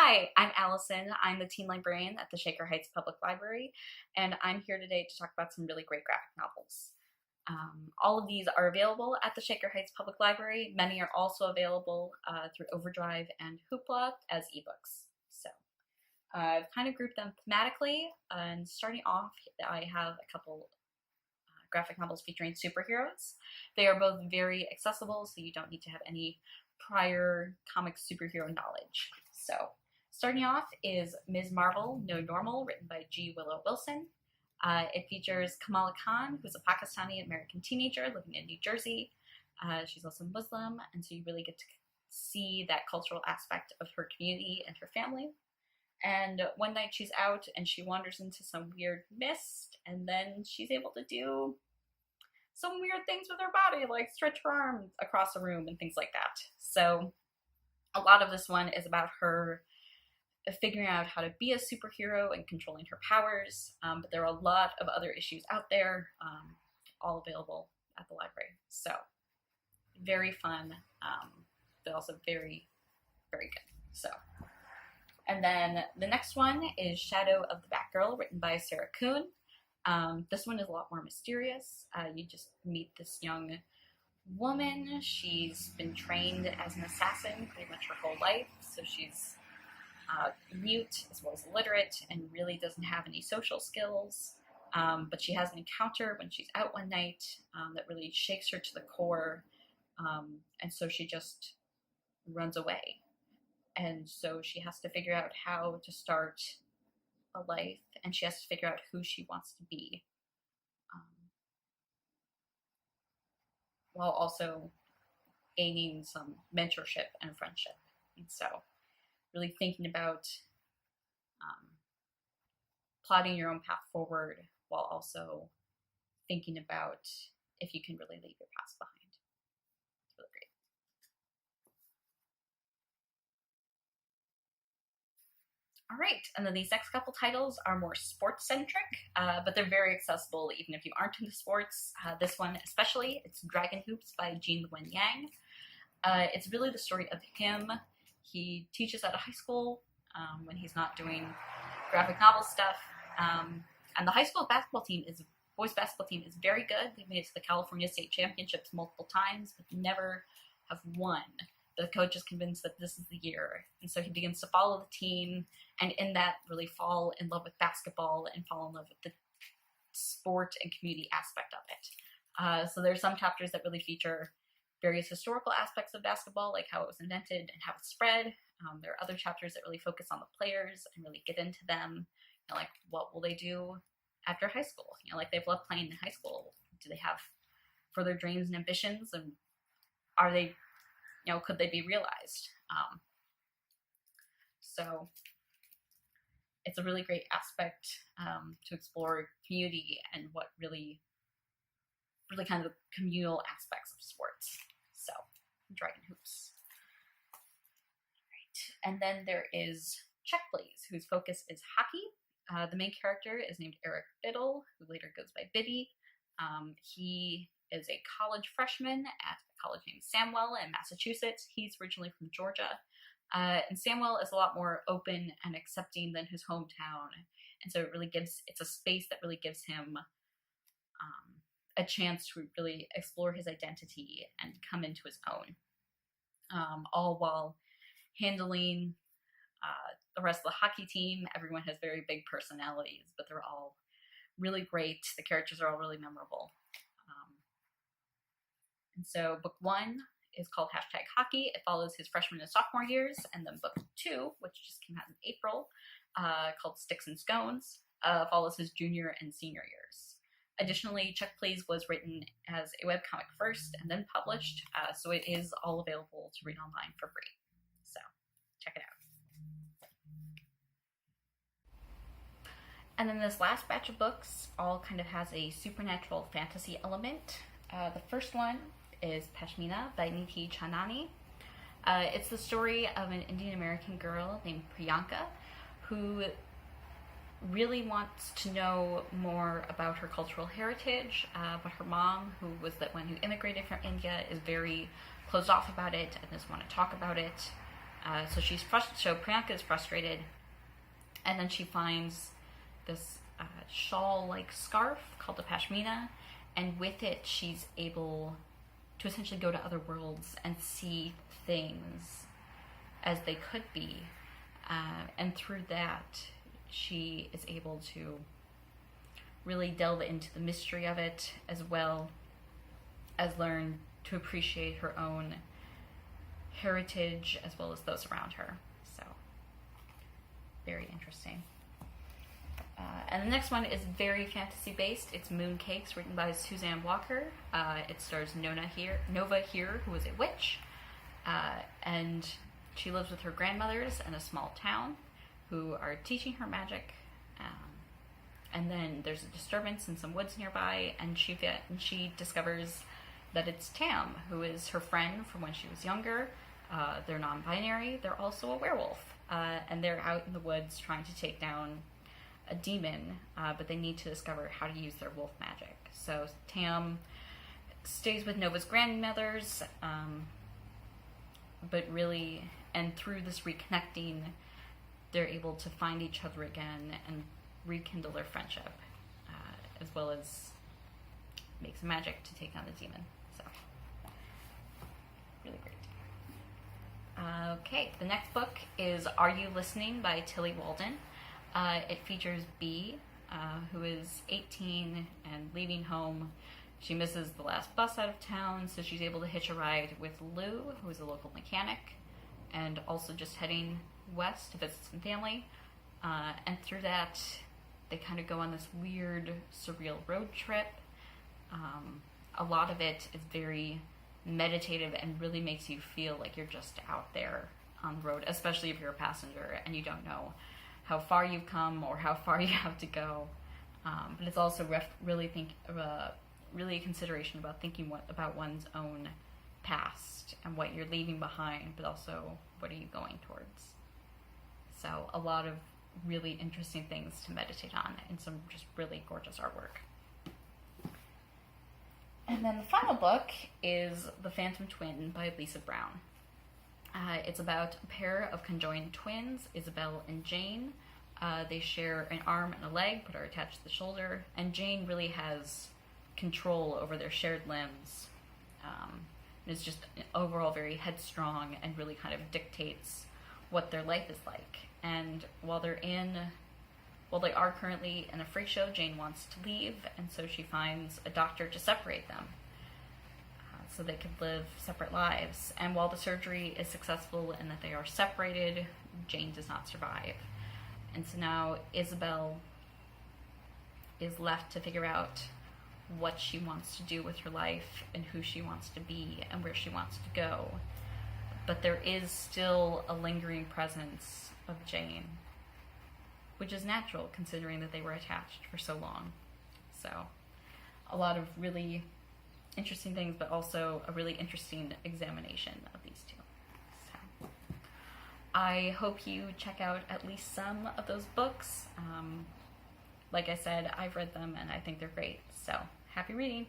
Hi, I'm Allison. I'm the teen librarian at the Shaker Heights Public Library, and I'm here today to talk about some really great graphic novels. All of these are available at the Shaker Heights Public Library. Many are also available through Overdrive and Hoopla as ebooks. So I've kind of grouped them thematically, and starting off, I have a couple graphic novels featuring superheroes. They are both very accessible, so you don't need to have any prior comic superhero knowledge. So, starting off is Ms. Marvel, No Normal, written by G. Willow Wilson. It features Kamala Khan, who's a Pakistani-American teenager living in New Jersey. She's also Muslim, and so you really get to see that cultural aspect of her community and her family. And one night she's out and she wanders into some weird mist, and then she's able to do some weird things with her body, like stretch her arms across a room and things like that. So a lot of this one is about her figuring out how to be a superhero and controlling her powers, but there are a lot of other issues out there, all available at the library. So very fun, but also very, very good. So, and then the next one is Shadow of the Batgirl, written by Sarah Kuhn. This one is a lot more mysterious. You just meet this young woman. She's been trained as an assassin pretty much her whole life, so she's mute as well as illiterate and really doesn't have any social skills. But she has an encounter when she's out one night that really shakes her to the core, and so she just runs away. And so she has to figure out how to start a life, and she has to figure out who she wants to be, while also gaining some mentorship and friendship. And so really thinking about plotting your own path forward while also thinking about if you can really leave your past behind. It's really great. All right, and then these next couple titles are more sports-centric, but they're very accessible even if you aren't into sports. This one especially, it's Dragon Hoops by Jean Wen Yang. It's really the story of him. He teaches at a high school when he's not doing graphic novel stuff, and the high school boys basketball team is very good. They've made it to the California State Championships multiple times, but never have won. The coach is convinced that this is the year, and so he begins to follow the team, and in that really fall in love with basketball and fall in love with the sport and community aspect of it. So there's some chapters that really feature various historical aspects of basketball, like how it was invented and how it spread. There are other chapters that really focus on the players and really get into them, like what will they do after high school? Like they've loved playing in high school. Do they have further dreams and ambitions, and are they, could they be realized? So it's a really great aspect to explore community and what really kind of communal aspects of sports. So, Dragon Hoops. Right. And then there is Check Please, whose focus is hockey. The main character is named Eric Biddle, who later goes by Biddy. He is a college freshman at a college named Samwell in Massachusetts. He's originally from Georgia. And Samwell is a lot more open and accepting than his hometown. And so it's a space that really gives him a chance to really explore his identity and come into his own. All while handling the rest of the hockey team. Everyone has very big personalities, but they're all really great. The characters are all really memorable. And so book 1 is called #Hockey. It follows his freshman and sophomore years. And then book 2, which just came out in April, called Sticks and Scones, follows his junior and senior years. Additionally, Check Please was written as a webcomic first and then published, so it is all available to read online for free. So check it out. And then this last batch of books all kind of has a supernatural fantasy element. The first one is Pashmina by Niti Chanani. It's the story of an Indian American girl named Priyanka who really wants to know more about her cultural heritage, but her mom, who was the one who immigrated from India, is very closed off about it and doesn't want to talk about it. So Priyanka is frustrated, and then she finds this shawl-like scarf called a pashmina, and with it she's able to essentially go to other worlds and see things as they could be, and through that she is able to really delve into the mystery of it, as well as learn to appreciate her own heritage as well as those around her. So, very interesting. And the next one is very fantasy based. It's Mooncakes, written by Suzanne Walker. It stars Nova here, who is a witch, and she lives with her grandmothers in a small town who are teaching her magic. And then there's a disturbance in some woods nearby, and she discovers that it's Tam, who is her friend from when she was younger. They're non-binary. They're also a werewolf, and they're out in the woods trying to take down a demon, but they need to discover how to use their wolf magic. So Tam stays with Nova's grandmothers, but really, and through this reconnecting, they're able to find each other again and rekindle their friendship, as well as make some magic to take down the demon. So, really great. Okay, the next book is Are You Listening by Tilly Walden. It features Bee, who is 18 and leaving home. She misses the last bus out of town, so she's able to hitch a ride with Lou, who is a local mechanic, and also just heading west to visit some family. And through that, they kind of go on this weird, surreal road trip. A lot of it is very meditative and really makes you feel like you're just out there on the road, especially if you're a passenger and you don't know how far you've come or how far you have to go. But it's also really a consideration about thinking about one's own past and what you're leaving behind, but also what are you going towards. So a lot of really interesting things to meditate on and some just really gorgeous artwork. And then the final book is The Phantom Twin by Lisa Brown. It's about a pair of conjoined twins, Isabel and Jane. They share an arm and a leg, but are attached to the shoulder. And Jane really has control over their shared limbs. And is just overall very headstrong and really kind of dictates what their life is like. And while they are currently in a freak show, Jane wants to leave, and so she finds a doctor to separate them so they could live separate lives. And while the surgery is successful and that they are separated, Jane does not survive. And so now Isabel is left to figure out what she wants to do with her life and who she wants to be and where she wants to go. But there is still a lingering presence of Jane, which is natural considering that they were attached for so long. So a lot of really interesting things, but also a really interesting examination of these two. So I hope you check out at least some of those books. Like I said, I've read them and I think they're great. So happy reading.